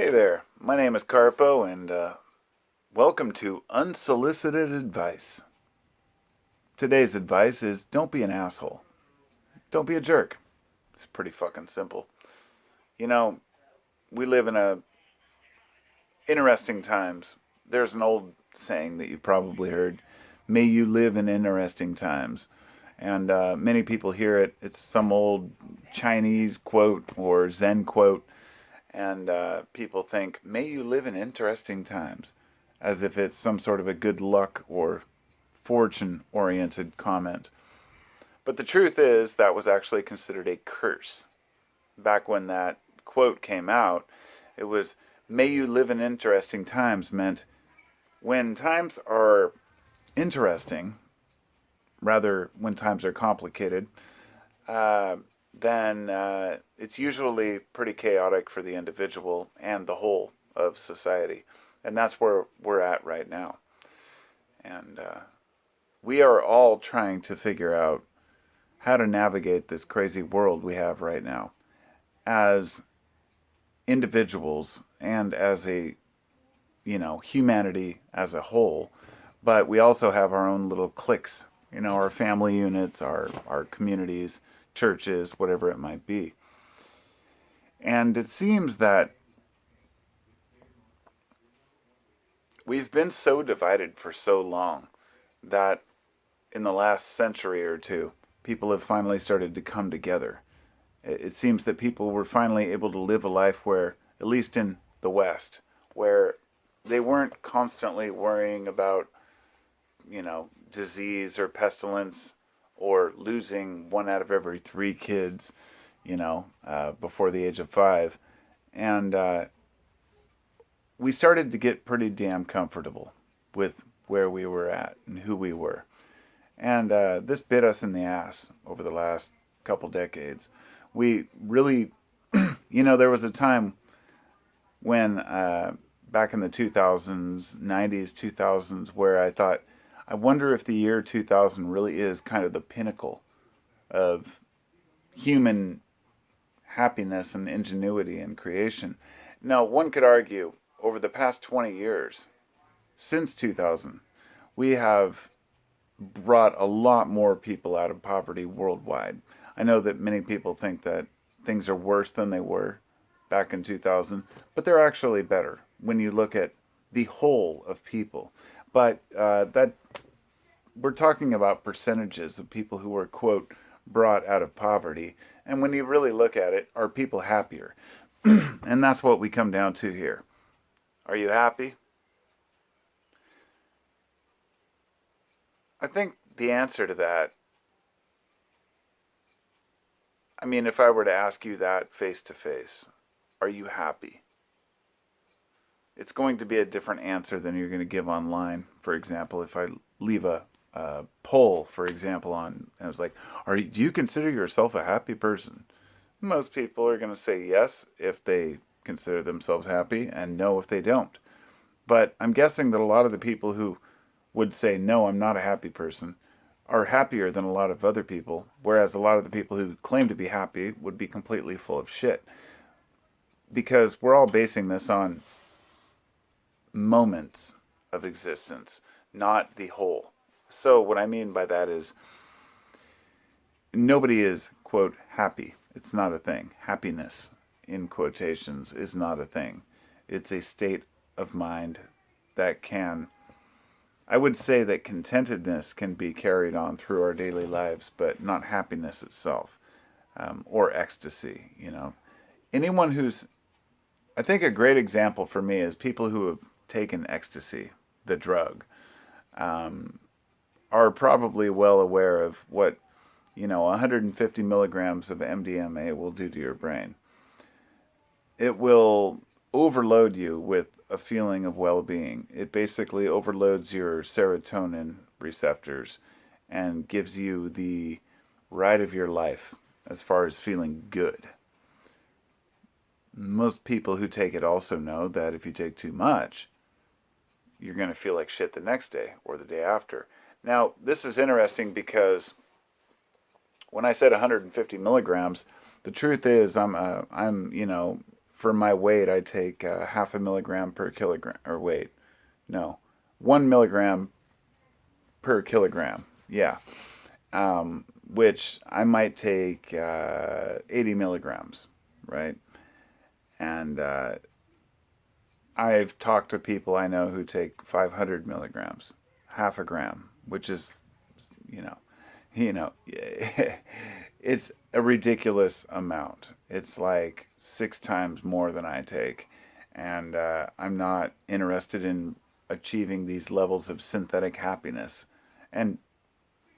Hey there, my name is Carpo, and welcome to Unsolicited Advice. Today's advice is don't be an asshole. Don't be a jerk. It's pretty fucking simple. You know, we live in interesting times. There's an old saying that you've probably heard, may you live in interesting times. And many people hear it. It's some old Chinese quote or Zen quote. And people think, may you live in interesting times, as if it's some sort of a good luck or fortune oriented comment. But the truth is, that was actually considered a curse. Back when that quote came out, it was, may you live in interesting times, meant when times are interesting, rather, when times are complicated, uh, then it's usually pretty chaotic for the individual and the whole of society. And that's where we're at right now. And we are all trying to figure out how to navigate this crazy world we have right now as individuals and as humanity as a whole. But we also have our own little cliques, our family units, our communities, churches, whatever it might be. And it seems that we've been so divided for so long that in the last century or two, people have finally started to come together. It seems that people were finally able to live a life where, at least in the West, where they weren't constantly worrying about, disease or pestilence or losing one out of every three kids, before the age of 5. And we started to get pretty damn comfortable with where we were at and who we were. And this bit us in the ass over the last couple decades. We really, there was a time when, back in the 2000s, 90s, 2000s, where I thought, I wonder if the year 2000 really is kind of the pinnacle of human happiness and ingenuity and creation. Now, one could argue over the past 20 years, since 2000, we have brought a lot more people out of poverty worldwide. I know that many people think that things are worse than they were back in 2000, but they're actually better when you look at the whole of people. But that we're talking about percentages of people who were, quote, brought out of poverty. And when you really look at it, are people happier? And that's what we come down to here. Are you happy? I think the answer to that, I mean, if I were to ask you that face to face, are you happy? It's going to be a different answer than you're going to give online. For example, if I leave a poll, for example, on, and I was like, do you consider yourself a happy person? Most people are going to say yes if they consider themselves happy and no if they don't. But I'm guessing that a lot of the people who would say, no, I'm not a happy person, are happier than a lot of other people, whereas a lot of the people who claim to be happy would be completely full of shit. Because we're all basing this on moments of existence, not the whole. So what I mean by that is nobody is, quote, happy. It's not a thing. Happiness, in quotations, is not a thing. It's a state of mind that can, I would say that contentedness can be carried on through our daily lives, but not happiness itself, or ecstasy, Anyone who's, I think a great example for me is people who have taken ecstasy, the drug, are probably well aware of what, 150 milligrams of MDMA will do to your brain. It will overload you with a feeling of well-being. It basically overloads your serotonin receptors and gives you the ride of your life as far as feeling good. Most people who take it also know that if you take too much, you're going to feel like shit the next day or the day after. Now, this is interesting because when I said 150 milligrams, the truth is I'm for my weight, I take half a milligram per kilogram, or wait, no, 1 milligram per kilogram. Yeah. Which I might take 80 milligrams, right? And I've talked to people I know who take 500 milligrams, half a gram, which is, you know, you know, it's a ridiculous amount. It's like 6 times more than I take, and I'm not interested in achieving these levels of synthetic happiness. And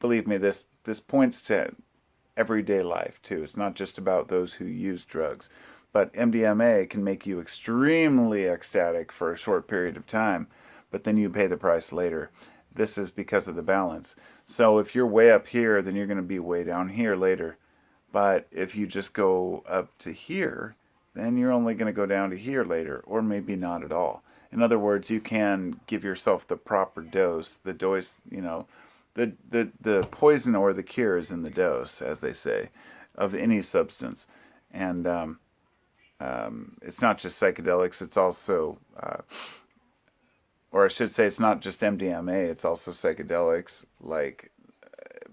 believe me, this points to everyday life too. It's not just about those who use drugs. But MDMA can make you extremely ecstatic for a short period of time, but then you pay the price later. This is because of the balance. So if you're way up here, then you're going to be way down here later. But if you just go up to here, then you're only going to go down to here later, or maybe not at all. In other words, you can give yourself the proper dose. The dose, the poison or the cure is in the dose, as they say, of any substance. And it's not just psychedelics. It's also, or I should say, it's not just MDMA. It's also psychedelics.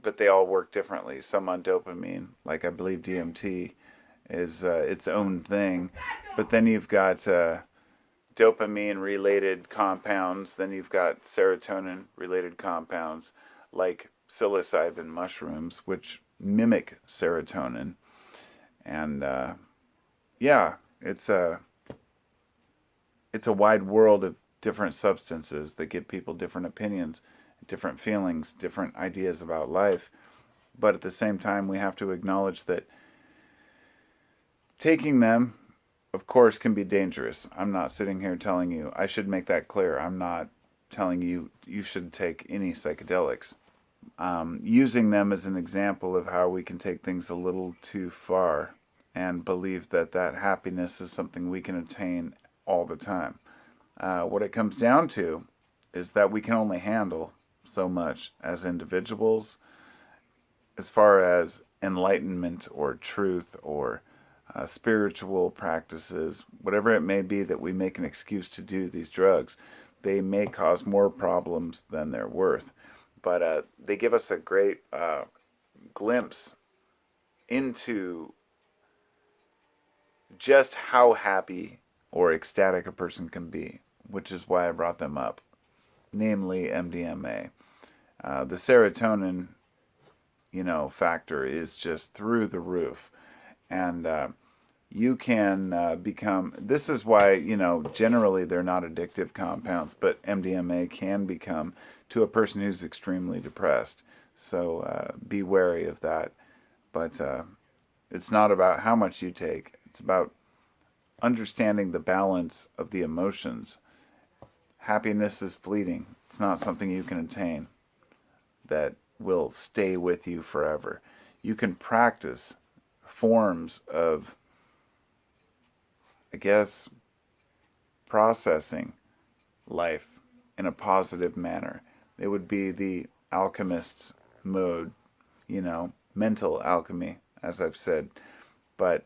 But they all work differently. Some on dopamine, like I believe DMT, is its own thing. But then you've got dopamine-related compounds. Then you've got serotonin-related compounds, like psilocybin mushrooms, which mimic serotonin. And yeah, it's a wide world of different substances that give people different opinions, different feelings, different ideas about life. But at the same time, we have to acknowledge that taking them, of course, can be dangerous. I'm not sitting here telling you, I should make that clear. I'm not telling you you should take any psychedelics. Using them as an example of how we can take things a little too far and believe that happiness is something we can attain all the time. What it comes down to is that we can only handle so much as individuals as far as enlightenment or truth or spiritual practices, whatever it may be that we make an excuse to do these drugs. They may cause more problems than they're worth, but they give us a great glimpse into just how happy or ecstatic a person can be, which is why I brought them up, namely MDMA. The serotonin, factor is just through the roof, and you can become. This is why generally they're not addictive compounds, but MDMA can become to a person who's extremely depressed. So be wary of that. But it's not about how much you take. It's about understanding the balance of the emotions. Happiness is fleeting. It's not something you can attain that will stay with you forever. You can practice forms of, processing life in a positive manner. It would be the alchemist's mode, mental alchemy, as I've said. But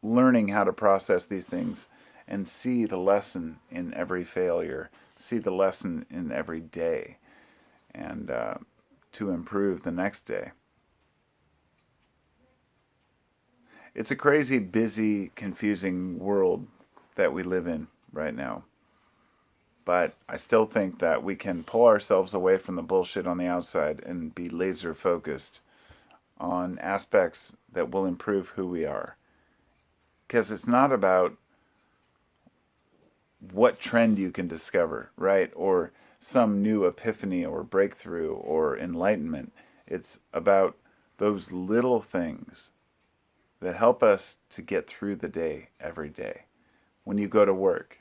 learning how to process these things and see the lesson in every failure, see the lesson in every day, and to improve the next day. It's a crazy, busy, confusing world that we live in right now. But I still think that we can pull ourselves away from the bullshit on the outside and be laser focused on aspects that will improve who we are. Because it's not about what trend you can discover, right? Or some new epiphany or breakthrough or enlightenment. It's about those little things that help us to get through the day every day. When you go to work,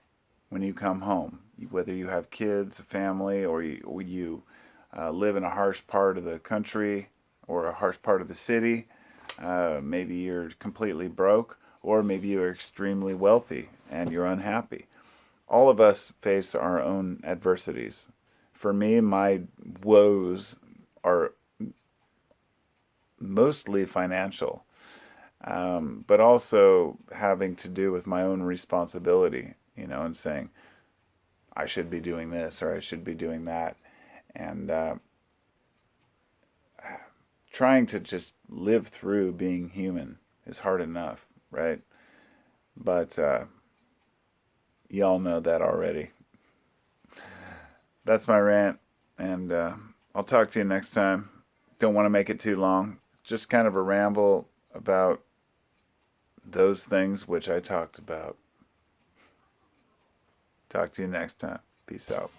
when you come home, whether you have kids, a family, or you live in a harsh part of the country or a harsh part of the city, maybe you're completely broke, or maybe you're extremely wealthy and you're unhappy. All of us face our own adversities. For me, my woes are mostly financial. but also having to do with my own responsibility, and saying, I should be doing this or I should be doing that. And trying to just live through being human is hard enough, right? But y'all know that already. That's my rant, and I'll talk to you next time. Don't want to make it too long. It's just kind of a ramble about those things which I talked about. Talk to you next time. Peace out.